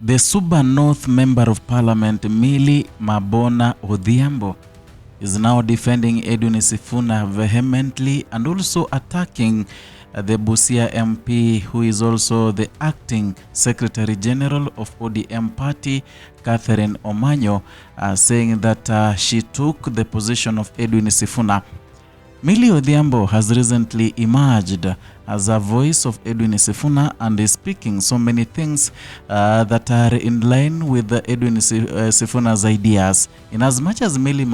The Suba North Member of Parliament Millie Odhiambo is now defending Edwin Sifuna vehemently and also attacking the Busia MP, who is also the acting Secretary General of ODM party, Catherine Omanyo, saying that she took the position of Edwin Sifuna. Millie Odhiambo has recently emerged as a voice of Edwin Sifuna and is speaking so many things that are in line with Edwin Sifuna's ideas. In as much as Millie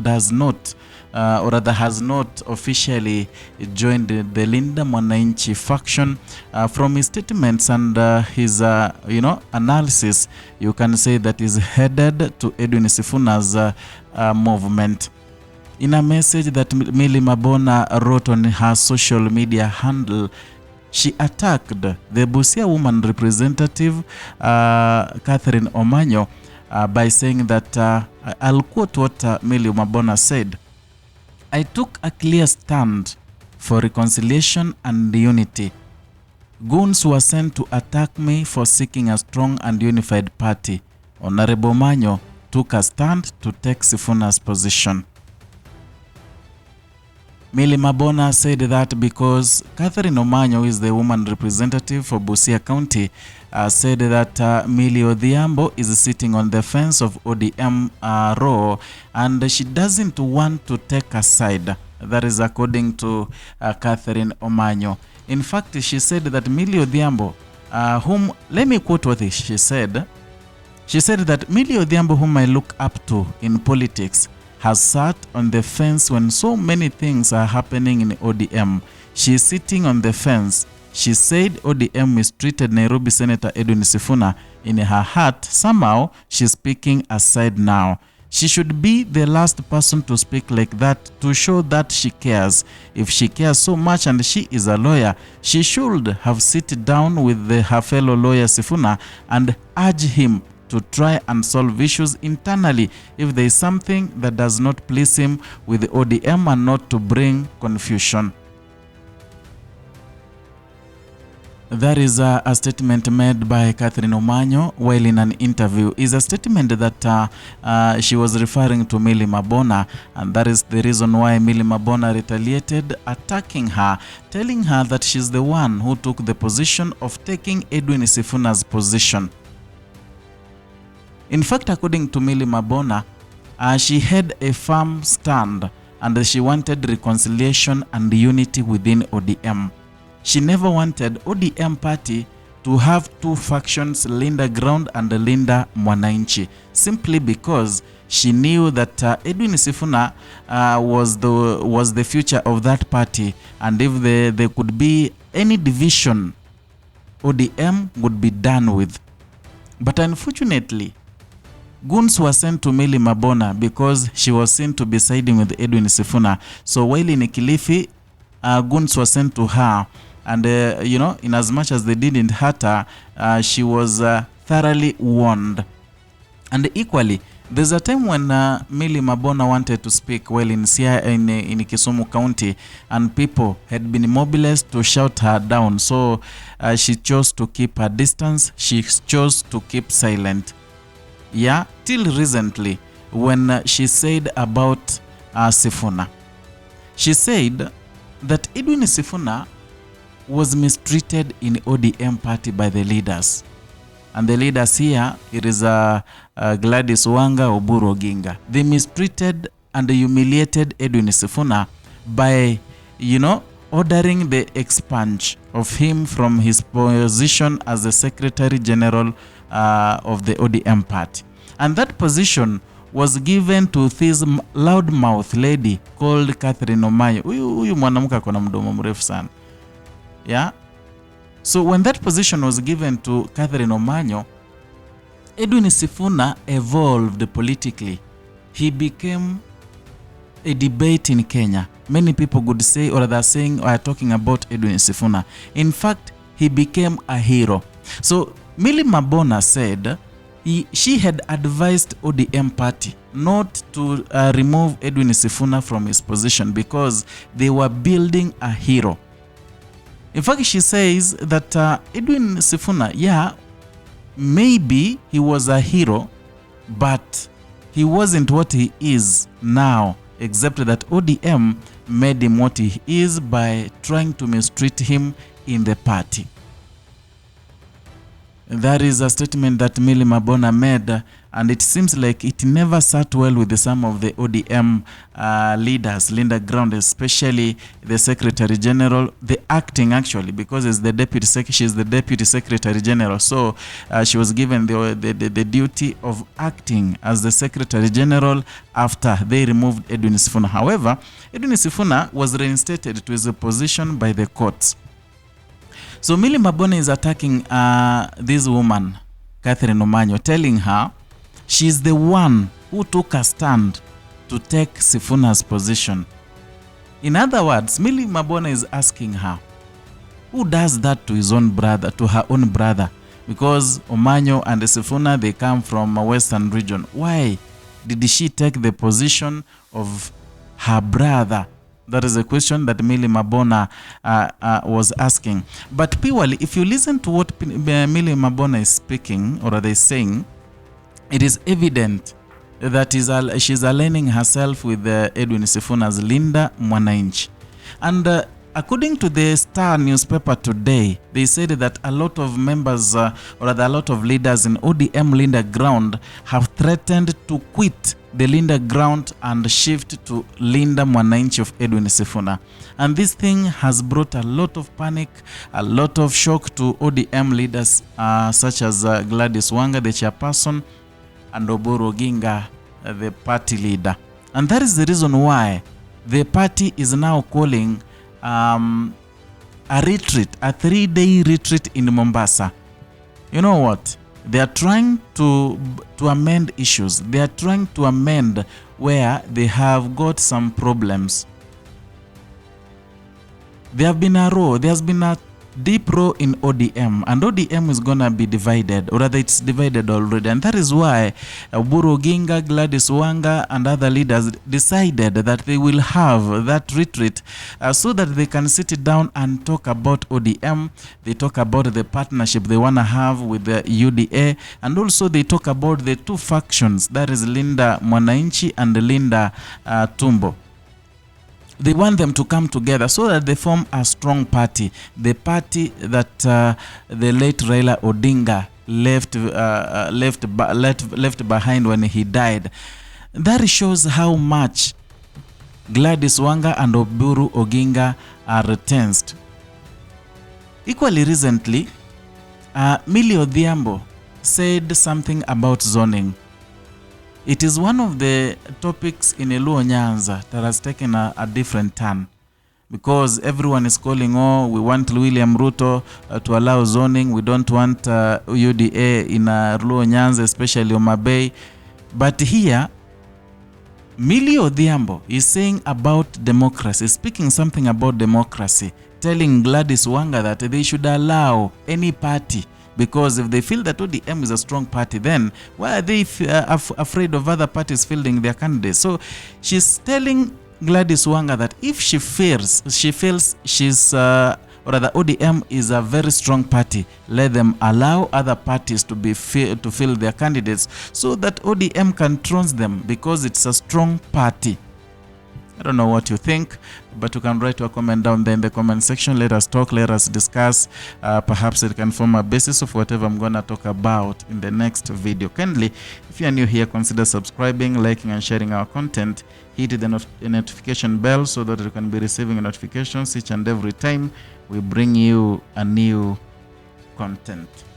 does not or rather has not officially joined the Linda Mwananchi faction, from his statements and his analysis, you can say that is headed to Edwin Sifuna's movement. In a message that Millie wrote on her social media handle, she attacked the Busia woman representative Catherine Omanyo by saying that, I'll quote what Millie said, "I took a clear stand for reconciliation and unity. Goons were sent to attack me for seeking a strong and unified party. Honorable Omanyo took a stand to take Sifuna's position." Millie said that because Catherine Omanyo is the woman representative for Busia County, said that Millie Odhiambo is sitting on the fence of ODM row and she doesn't want to take a side. That is according to Catherine Omanyo. In fact, she said that Millie Odhiambo, let me quote what she said. She said that Millie Odhiambo, whom I look up to in politics, has sat on the fence when so many things are happening in ODM. She is sitting on the fence. She said ODM mistreated Nairobi Senator Edwin Sifuna. In her heart, somehow, she's speaking aside now. She should be the last person to speak like that to show that she cares. If she cares so much and she is a lawyer, she should have sit down with her fellow lawyer Sifuna and urge him to try and solve issues internally if there is something that does not please him with the ODM and not to bring confusion. That is a statement made by Catherine Omanyo while in an interview. Is a statement that she was referring to Millie and that is the reason why Millie retaliated, attacking her, telling her that she's the one who took the position of taking Edwin Sifuna's position. In fact, according to Millie she had a firm stand and she wanted reconciliation and unity within ODM. She never wanted ODM party to have two factions, Linda Ground and Linda Mwananchi, simply because she knew that Edwin Sifuna was the future of that party, and if there could be any division, ODM would be done with. But unfortunately, goons were sent to Millie because she was seen to be siding with Edwin Sifuna. So while in Kilifi, goons were sent to her, and in as much as they didn't hurt her, she was thoroughly warned. And equally, there's a time when Millie wanted to speak while in Kisumu County, and people had been mobilized to shout her down. So she chose to keep her distance. She chose to keep silent. Yeah, till recently, when she said about Sifuna, she said that Edwin Sifuna was mistreated in ODM party by the leaders. And the leaders here, it is Gladys Wanga, Oburu Oginga. They mistreated and humiliated Edwin Sifuna by, ordering the expunge of him from his position as the Secretary General of the ODM party. And that position was given to this loudmouth lady called Catherine Omanyo. Huyu mwanamke akona mdomo mrefu sana. Yeah? So when that position was given to Catherine Omanyo, Edwin Sifuna evolved politically. He became a debate in Kenya. Many people would say, or they're saying, or are talking about Edwin Sifuna. In fact, he became a hero. So Millie said she had advised ODM party not to remove Edwin Sifuna from his position because they were building a hero. In fact, she says that Edwin Sifuna, maybe he was a hero, but he wasn't what he is now, except that ODM made him what he is by trying to mistreat him in the party. That is a statement that Millie Mabona made, and it seems like it never sat well with some of the ODM leaders, Linda Ground, especially the Secretary General, the acting actually, because she's the Deputy Secretary General. So she was given the duty of acting as the Secretary General after they removed Edwin Sifuna. However, Edwin Sifuna was reinstated to his position by the courts. So Millie Mabona is attacking this woman, Catherine Omanyo, telling her she's the one who took a stand to take Sifuna's position. In other words, Millie Mabona is asking her, who does that to his own brother, to her own brother? Because Omanyo and Sifuna, they come from a western region. Why did she take the position of her brother? That is a question that Millie Mabona was asking. But purely, if you listen to what Millie Mabona is speaking, or are they saying, it is evident that she's aligning herself with Edwin Sifuna's Linda Mwananchi. And according to the Star newspaper today, they said that a lot of members, or rather a lot of leaders in ODM Linda Ground have threatened to quit the Linda Ground and shift to Linda Mwananchi of Edwin Sifuna. And this thing has brought a lot of panic, a lot of shock to ODM leaders such as Gladys Wanga, the chairperson, and Oburu Oginga, the party leader. And that is the reason why the party is now calling a retreat, a 3-day retreat in Mombasa. You know what? They are trying to amend issues. They are trying to amend where they have got some problems. There's been a deep row in ODM, and ODM is gonna be divided, or rather it's divided already, and that is why Oburu Oginga, Gladys Wanga, and other leaders decided that they will have that retreat so that they can sit down and talk about ODM. They talk about the partnership they want to have with the UDA, and also they talk about the two factions, that is Linda Mwananchi and Linda Tumbo. They want them to come together so that they form a strong party, the party that the late Raila Odinga left behind when he died. That shows how much Gladys Wanga and Oburu Oginga are tensed. Equally recently, Millie Odhiambo said something about zoning. It is one of the topics in Luo Nyanza that has taken a different turn, because everyone is calling, oh, we want William Ruto to allow zoning. We don't want UDA in Luo Nyanza, especially Homa Bay. But here, Millie Odhiambo is saying about democracy, speaking something about democracy, telling Gladys Wanga that they should allow any party, because if they feel that ODM is a strong party, then why are they afraid of other parties fielding their candidates? So she's telling Gladys Wanga that if she feels she's or rather ODM is a very strong party, let them allow other parties to field their candidates so that ODM can trounce them, because it's a strong party. I don't know what you think, but you can write your comment down there in the comment section. Let us talk, let us discuss. Perhaps it can form a basis of whatever I'm going to talk about in the next video. Kindly, if you are new here, consider subscribing, liking, and sharing our content. Hit the notification bell so that you can be receiving notifications each and every time we bring you a new content.